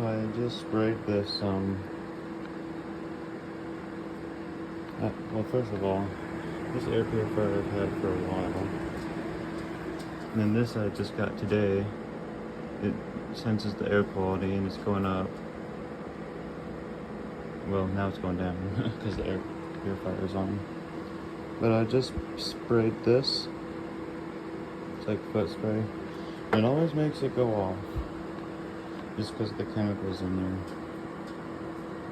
So I just sprayed this, well, first of all, this air purifier I've had for a while. And then this I just got today. It senses the air quality and it's going up. Well, now it's going down because the air purifier is on. But I just sprayed this. It's like foot spray. It always makes it go off. Just because of the chemicals in there.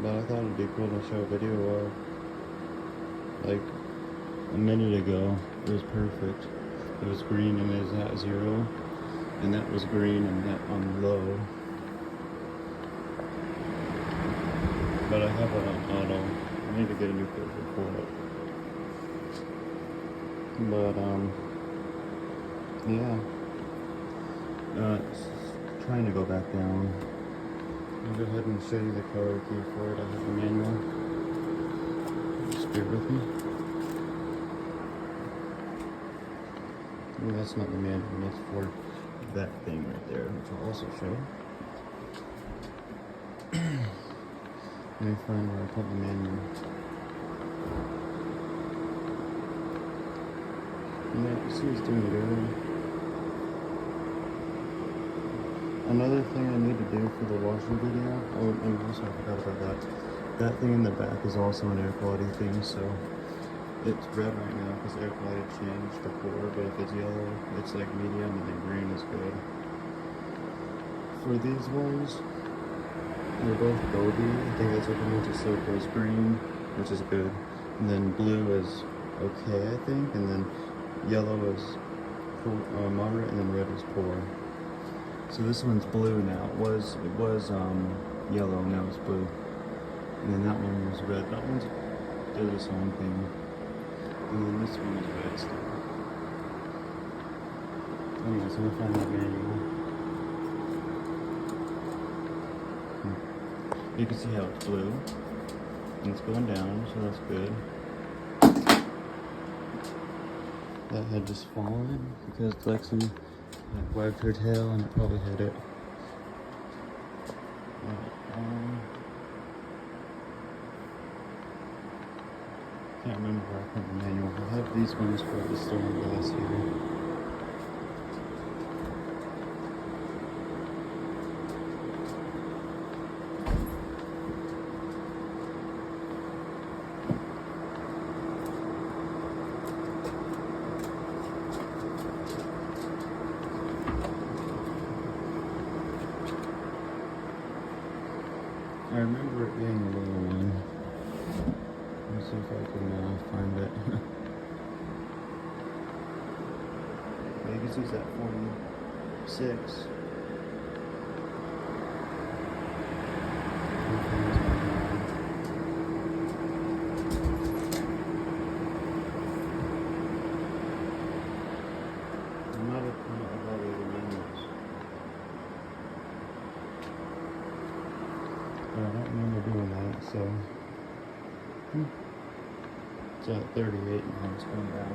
But I thought it'd be cool to show a video of. Like a minute ago, it was perfect. It was green and it was at 0. And that was green and that on low. But I have it on auto. I need to get a new filter for it. But yeah. Trying to go back down. I'll go ahead and show you the color key for it. I have the manual. Just bear with me. Well, that's not the manual, that's for that thing right there, which I'll also show. Let me find where I put the manual. And yeah, you see it's doing good. Another thing I need to do for the washing video, oh, and also I forgot about that. That thing in the back is also an air quality thing, so it's red right now because air quality changed before, but if it's yellow, it's like medium, and then green is good. For these ones, they're both Gobi. I think that's what the most is. So it goes green, which is good, and then blue is okay, I think, and then yellow is moderate, and then red is poor. So this one's blue now. It was yellow, now it's blue. And then that one was red. That one's did its own thing. And then this one is red still. Anyways, I'm gonna find that manual. You can see how it's blue. And it's going down, so that's good. That had just fallen because Lexi had wagged her tail and it probably hit it. Can't remember where I put the manual. I have these ones for the storm glass here. I remember it being a little one. Let's see if I can find it. Yeah, you can see it's at 46. I'm not a fan of all the other manuals. But I don't remember doing that, so it's at 38 now, it's going down.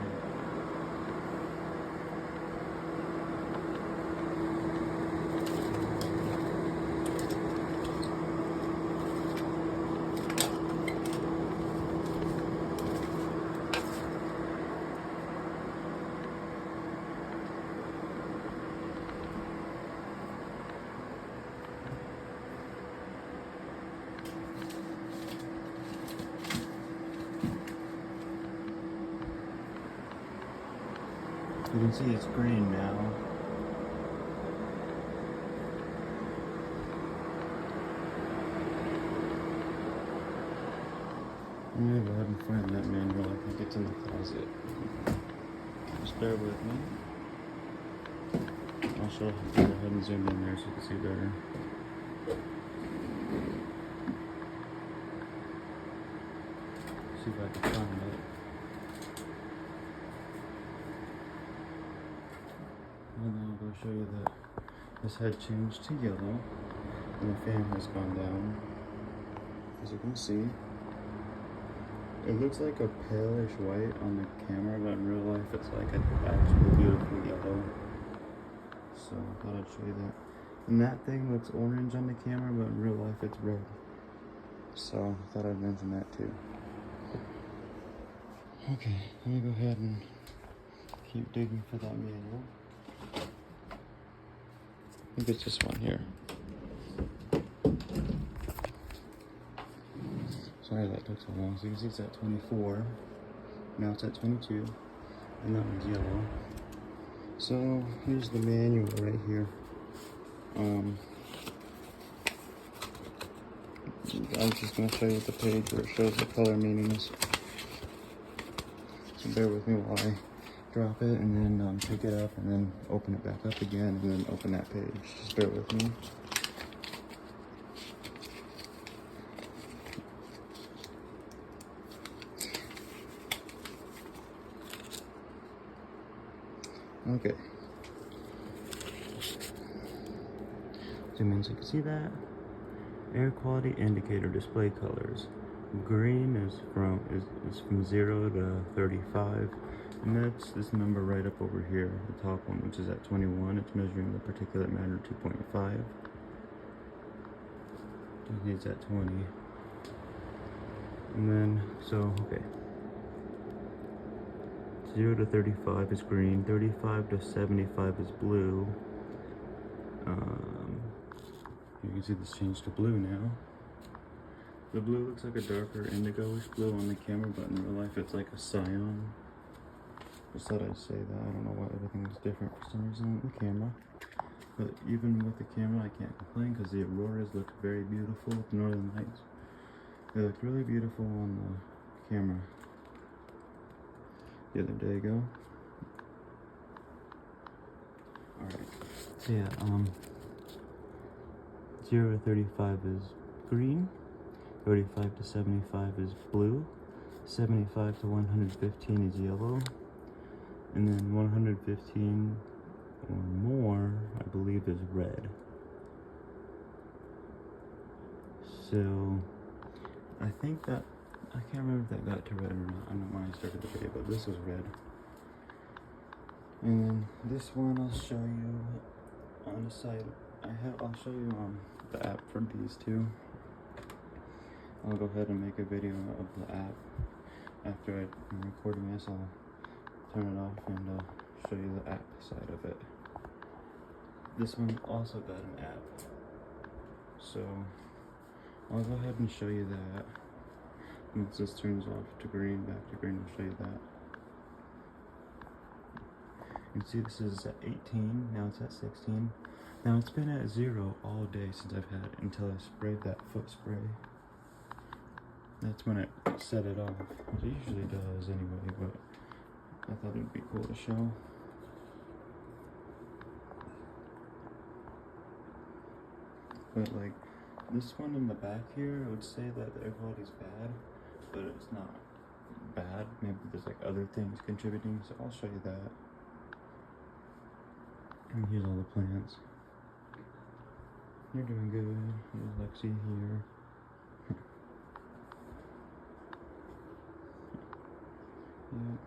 You can see it's green now. I'm gonna go ahead and find that manual. I think it's in the closet. Just bear with me. I'll show you. Go ahead and zoom in there so you can see better. See if I can find it. And then I'll go show you that this had changed to yellow and the fan has gone down. As you can see, it looks like a palish white on the camera, but in real life it's like an actual beautiful yellow. So I thought I'd show you that. And that thing looks orange on the camera, but in real life it's red. So I thought I'd mention that too. Okay, let me go ahead and keep digging for that manual. I think it's this one here. Sorry that took so long. So you can see it's at 24. Now it's at 22. And that one's yellow. So here's the manual right here. I was just going to show you the page where it shows the color meanings. So bear with me while I drop it and then pick it up and then open it back up again and then open that page. Just bear with me. Okay. Zoom in so you can see that. Air quality indicator display colors. Green is from 0 to 35. And that's this number right up over here, the top one, which is at 21. It's measuring the particulate matter 2.5. It's at 20. And then, so, okay. 0 to 35 is green, 35 to 75 is blue. You can see this changed to blue now. The blue looks like a darker indigo-ish blue on the camera, but in real life it's like a cyan. Just thought I'd say that. I don't know why everything was different for some reason on the camera. But even with the camera, I can't complain because the auroras look very beautiful with the northern lights. They looked really beautiful on the camera the other day ago. Alright. So yeah, 0 to 35 is green, 35 to 75 is blue, 75 to 115 is yellow, and then 115 or more, I believe, is red. So, I think that, I can't remember if that got to red or not. I don't know when I started the video, but this was red. And then this one I'll show you on the side. I'll show you the app for these two. I'll go ahead and make a video of the app. After I'm recording this, I'll turn it off and show you the app side of it. This one also got an app. So I'll go ahead and show you that. Once this turns off to green, back to green, I'll show you that. You can see this is at 18, now it's at 16. Now it's been at 0 all day since I've had it until I sprayed that foot spray. That's when it set it off. It usually does anyway, but I thought it'd be cool to show. But like this one in the back here, I would say that the air quality's bad, but it's not bad. Maybe there's like other things contributing, so I'll show you that. And here's all the plants. You're doing good. Here's Lexi here. Yep.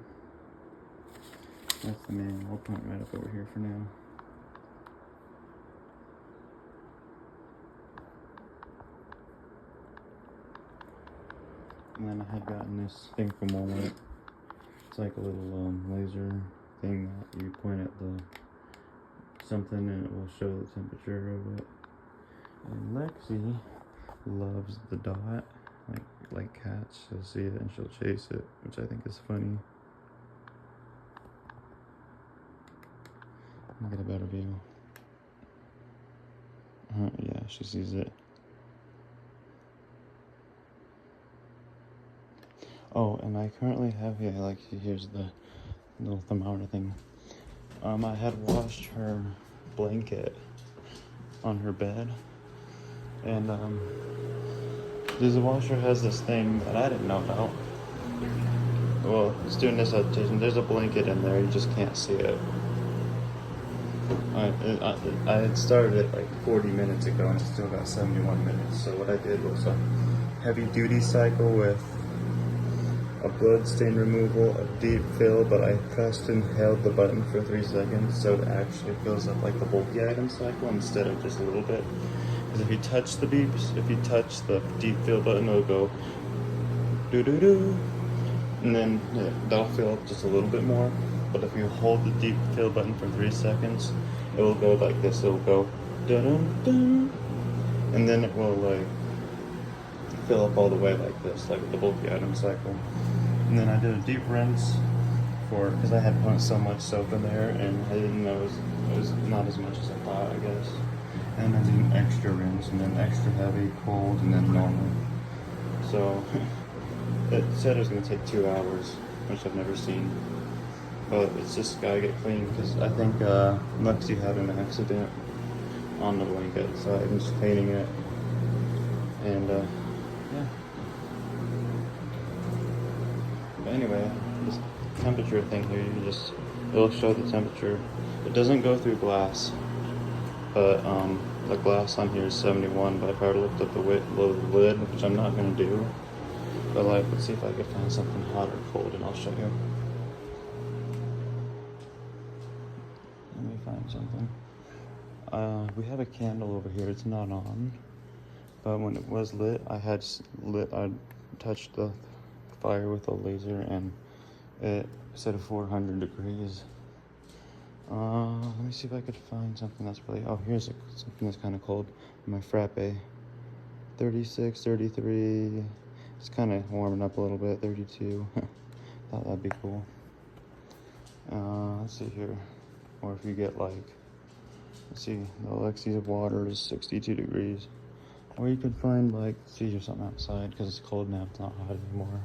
That's the manual. I'll point right up over here for now. And then I had gotten this thing from Walmart. It's like a little laser thing that you point at the something and it will show the temperature of it. And Lexi loves the dot, like cats. She'll see it and she'll chase it, which I think is funny. Let me get a better view. Yeah, she sees it. Oh, and I currently have, yeah, like, here's the little thermometer thing. I had washed her blanket on her bed, and the washer has this thing that I didn't know about. Well, it's doing this adaptation. There's a blanket in there, you just can't see it. I had started it like 40 minutes ago and it's still got 71 minutes. So what I did was a heavy duty cycle with a blood stain removal, a deep fill, but I pressed and held the button for 3 seconds so it actually fills up like the bulky item cycle instead of just a little bit. Because if you touch the beeps, if you touch the deep fill button, it'll go doo doo doo, and then that'll fill up just a little bit more. But if you hold the deep fill button for 3 seconds, it will go like this. It'll go dun dun dun, and then it will like fill up all the way like this, like the bulky item cycle. And then I did a deep rinse for, because I had put so much soap in there and I didn't know it was not as much as I thought, I guess. And then an extra rinse, and then extra heavy, cold, and then normal. So it said it was gonna take 2 hours, which I've never seen. But it's just gotta get clean, because I think Lexi had an accident on the blanket, so I'm just cleaning it. And yeah. But anyway, this temperature thing here, it'll show the temperature. It doesn't go through glass, but the glass on here is 71. But if I were to lift up the lid, which I'm not gonna do, but like, let's see if I can find something hot or cold, and I'll show you. Let me find something. We have a candle over here. It's not on. But when it was lit, I touched the fire with a laser and it said 400 degrees. Let me see if I could find something that's really, oh, here's something that's kind of cold. My frappe, 36, 33. It's kind of warming up a little bit, 32. Thought that'd be cool. Let's see here. Or if you get like, let's see, the Alexi's water is 62 degrees. Or you could find like, see, or something outside, because it's cold now, it's not hot anymore.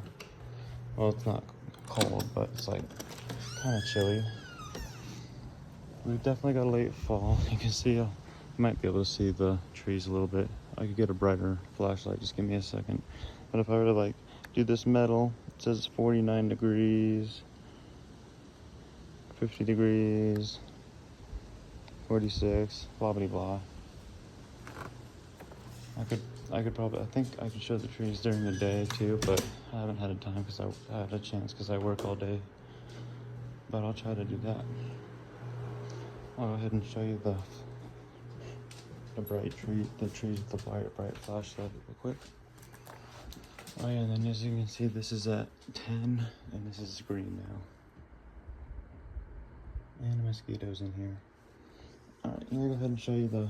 Well, it's not cold, but it's like kind of chilly. We've definitely got a late fall. You can see, you might be able to see the trees a little bit. I could get a brighter flashlight, just give me a second. But if I were to like do this metal, it says 49 degrees, 50 degrees, 46, blah blah blah. I could probably, I think I could show the trees during the day too, but I haven't had a time because I had a chance because I work all day. But I'll try to do that. I'll go ahead and show you the trees with the bright flashlight real quick. Oh yeah, and then as you can see, this is at 10 and this is green now. And mosquitoes in here. Alright, I'm gonna go ahead and show you the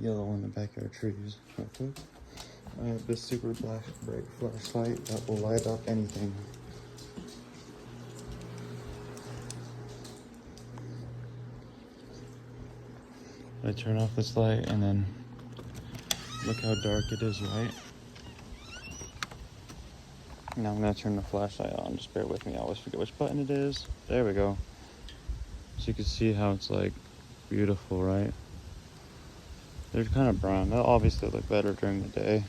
yellow in the backyard trees real quick. I have this super bright flashlight that will light up anything. I turn off this light and then look how dark it is, right? Now I'm gonna turn the flashlight on, just bear with me, I always forget which button it is. There we go. So you can see how it's like beautiful, right? They're kind of brown. They'll obviously look better during the day.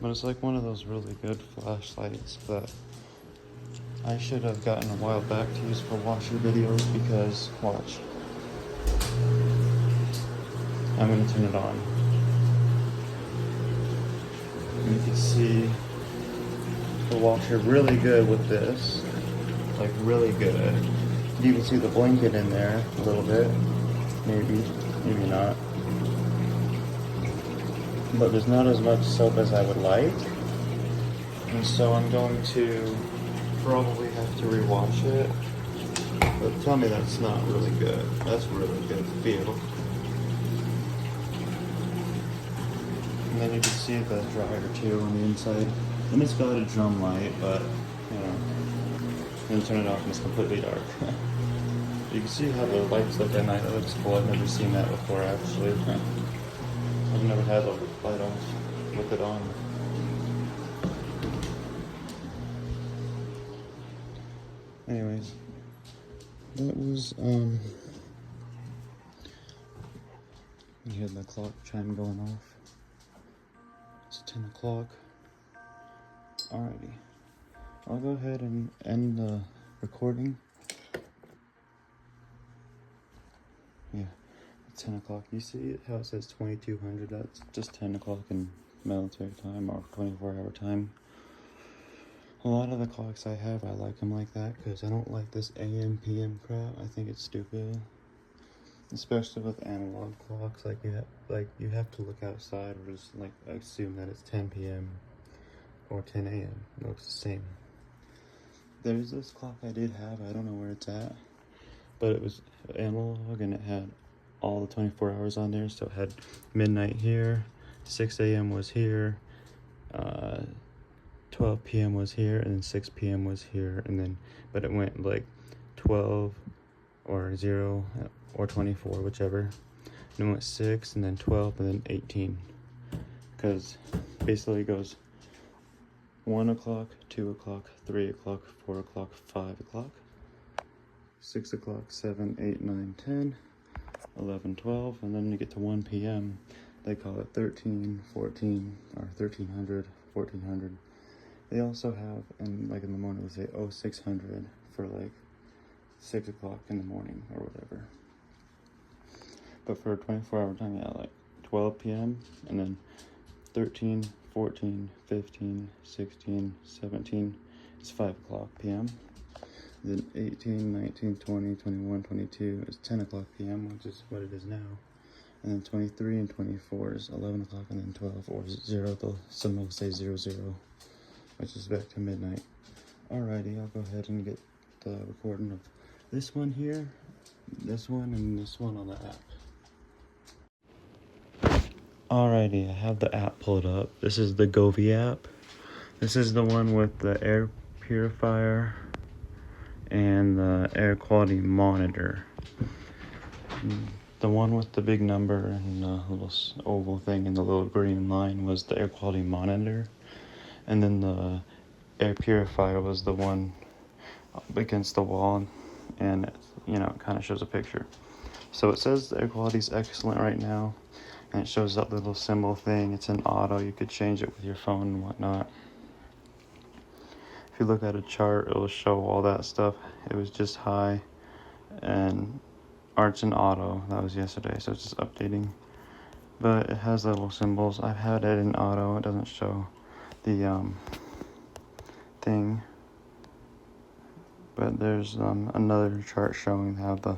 But it's like one of those really good flashlights that I should have gotten a while back to use for washer videos, because, watch. I'm gonna turn it on. And you can see the washer really good with this. Like really good. You can see the blanket in there a little bit. Maybe not. But there's not as much soap as I would like. And so I'm going to probably have to rewash it. But tell me that's not really good. That's really good feel. And then you can see the dryer too on the inside. And it's got a drum light, but you know, and turn it off and it's completely dark. You can see how the lights look at night. That looks cool. I've never seen that before actually. I've never had a light on with it on. Anyways, that was you hear the clock chime going off. It's 10 o'clock. Alrighty. I'll go ahead and end the recording. 10 o'clock. You see how it says 2200? That's just 10 o'clock in military time or 24-hour time. A lot of the clocks I have, I like them like that because I don't like this AM PM crap. I think it's stupid, especially with analog clocks. Like you have to look outside or just like assume that it's 10 p.m. or 10 a.m. It looks the same. There's this clock I did have. I don't know where it's at, but it was analog and it had all the 24 hours on there. So it had midnight here, 6 a.m. was here, 12 p.m. was here, and then 6 p.m. was here, and then but it went like 12 or 0 or 24, whichever. And it went 6 and then 12 and then 18, because basically it goes 1 o'clock, 2 o'clock, 3 o'clock, 4 o'clock, 5 o'clock, 6 o'clock, 7, 8, 9, 10, 11, 12, and then you get to 1 p.m. They call it 13, 14, or 1300, 1400. They also have, and like in the morning, they say 0600 for like 6 o'clock in the morning or whatever. But for a 24-hour time, yeah, like 12 p.m. and then 13, 14, 15, 16, 17 is 5 o'clock p.m. Then 18, 19, 20, 21, 22 is 10 o'clock p.m., which is what it is now. And then 23 and 24 is 11 o'clock, and then 12 or 0, some will say 00, which is back to midnight. Alrighty, I'll go ahead and get the recording of this one here, this one, and this one on the app. Alrighty, I have the app pulled up. This is the Govee app. This is the one with the air purifier and the air quality monitor. The one with the big number and the little oval thing and the little green line was the air quality monitor. And then the air purifier was the one up against the wall, and it kind of shows a picture. So it says the air quality is excellent right now, and it shows that little symbol thing. It's in auto. You could change it with your phone and whatnot. If you look at a chart, it will show all that stuff. It was just high, and arts in auto. That was yesterday, so it's just updating. But it has little symbols. I've had it in auto. It doesn't show the thing, but there's another chart showing how the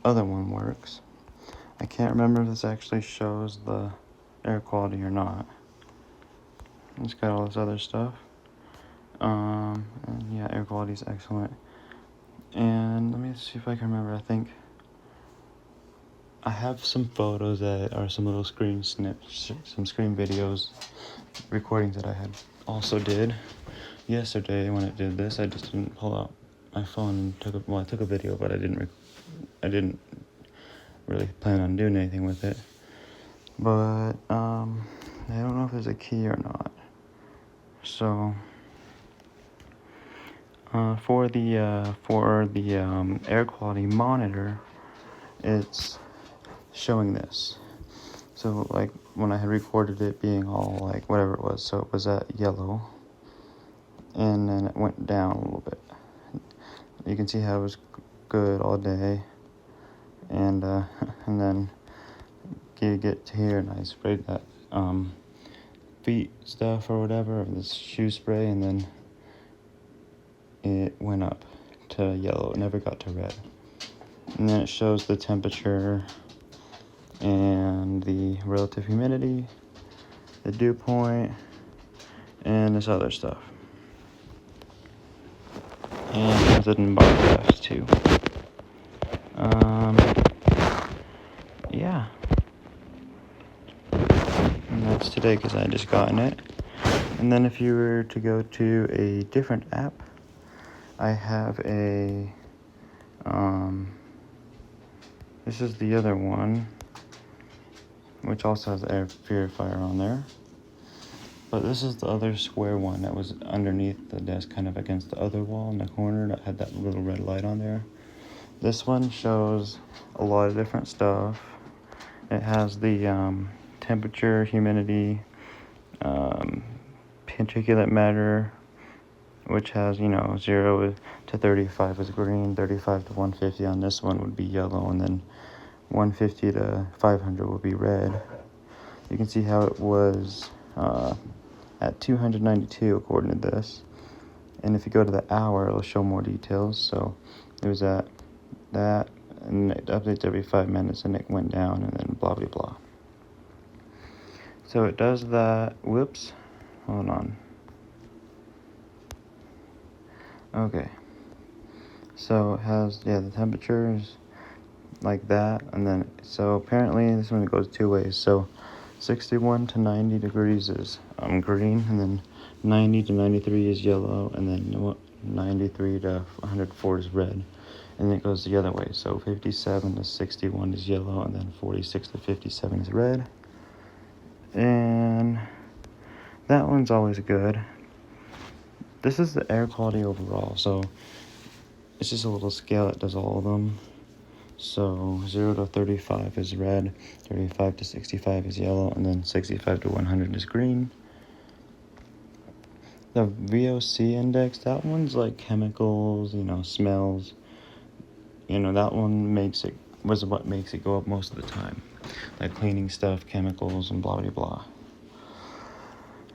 other one works. I can't remember if this actually shows the air quality or not. It's got all this other stuff. And yeah, air quality is excellent. And let me see if I can remember. I think I have some photos that are some little screen snips, some screen videos, recordings that I had also did yesterday when it did this. I just didn't pull out my phone and I took a video, but I didn't really plan on doing anything with it. But I don't know if there's a key or not. So for the air quality monitor, it's showing this. So like when I had recorded it being all like whatever it was, so it was at yellow, and then it went down a little bit. You can see how it was good all day, and then you get to here, and I sprayed that feet stuff or whatever, or this shoe spray, and then it went up to yellow. It never got to red. And then it shows the temperature and the relative humidity, the dew point, and this other stuff. And there's it in bar graphs too. Yeah. And that's today because I just gotten it. And then if you were to go to a different app, I have a, this is the other one, which also has air purifier on there. But this is the other square one that was underneath the desk, kind of against the other wall in the corner that had that little red light on there. This one shows a lot of different stuff. It has the temperature, humidity, particulate matter, which has, 0 to 35 is green, 35 to 150 on this one would be yellow, and then 150 to 500 will be red. You can see how it was at 292 according to this. And if you go to the hour, it'll show more details. So it was at that, and it updates every 5 minutes, and it went down, and then blah, blah, blah. So it does that. Whoops. Hold on. Okay. So it has, the temperatures like that. And then, so apparently this one goes 2 ways. So 61 to 90 degrees is green, and then 90 to 93 is yellow, and then 93 to 104 is red. And it goes the other way. So 57 to 61 is yellow, and then 46 to 57 is red. And that one's always good. This is the air quality overall. So it's just a little scale that does all of them. So 0 to 35 is red, 35 to 65 is yellow, and then 65 to 100 is green. The VOC index, that one's like chemicals, smells. That one was what makes it go up most of the time. Like cleaning stuff, chemicals, and blah, blah, blah.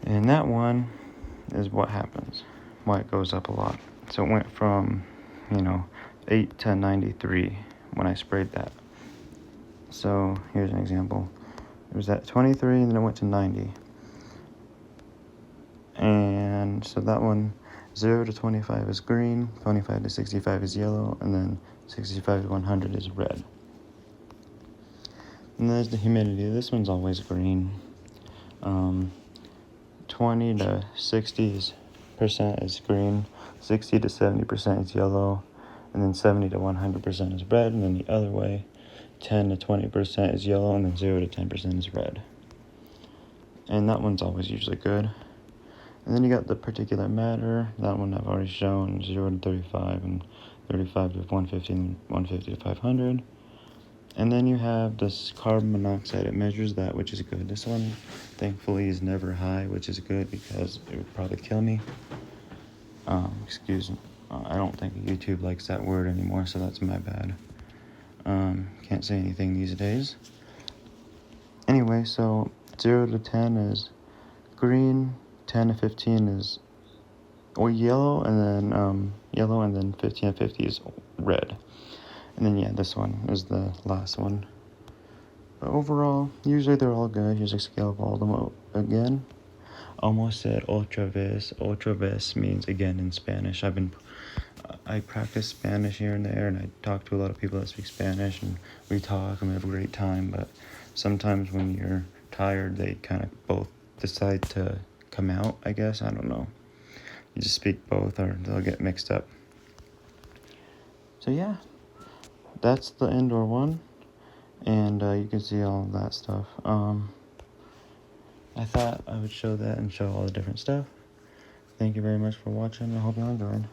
And that one is what happens, why it goes up a lot. So it went from, 8 to 93 when I sprayed that. So here's an example. It was at 23, and then it went to 90. And so that one, 0 to 25 is green, 25 to 65 is yellow, and then 65 to 100 is red. And there's the humidity. This one's always green. 20 to 60% is green, 60 to 70% is yellow, and then 70 to 100% is red. And then the other way, 10 to 20% is yellow, and then 0 to 10% is red. And that one's always usually good. And then you got the particulate matter. That one I've already shown, 0 to 35, and 35 to 150, and 150 to 500. And then you have this carbon monoxide. It measures that, which is good. This one, thankfully, is never high, which is good because it would probably kill me. Excuse me. I don't think YouTube likes that word anymore, so that's my bad. Can't say anything these days. Anyway, so 0 to 10 is green, 10 to 15 is yellow, and then 15 to 50 is red. And then, this one is the last one. But overall, usually they're all good. Here's a scale of all of them again. Almost said otra vez. Otra vez means again in Spanish. I practice Spanish here and there, and I talk to a lot of people that speak Spanish, and we talk and we have a great time. But sometimes when you're tired, they kind of both decide to come out, I guess. I don't know. You just speak both, or they'll get mixed up. So yeah, that's the indoor one, and you can see all of that stuff. I thought I would show that and show all the different stuff. Thank you very much for watching. I hope you enjoyed.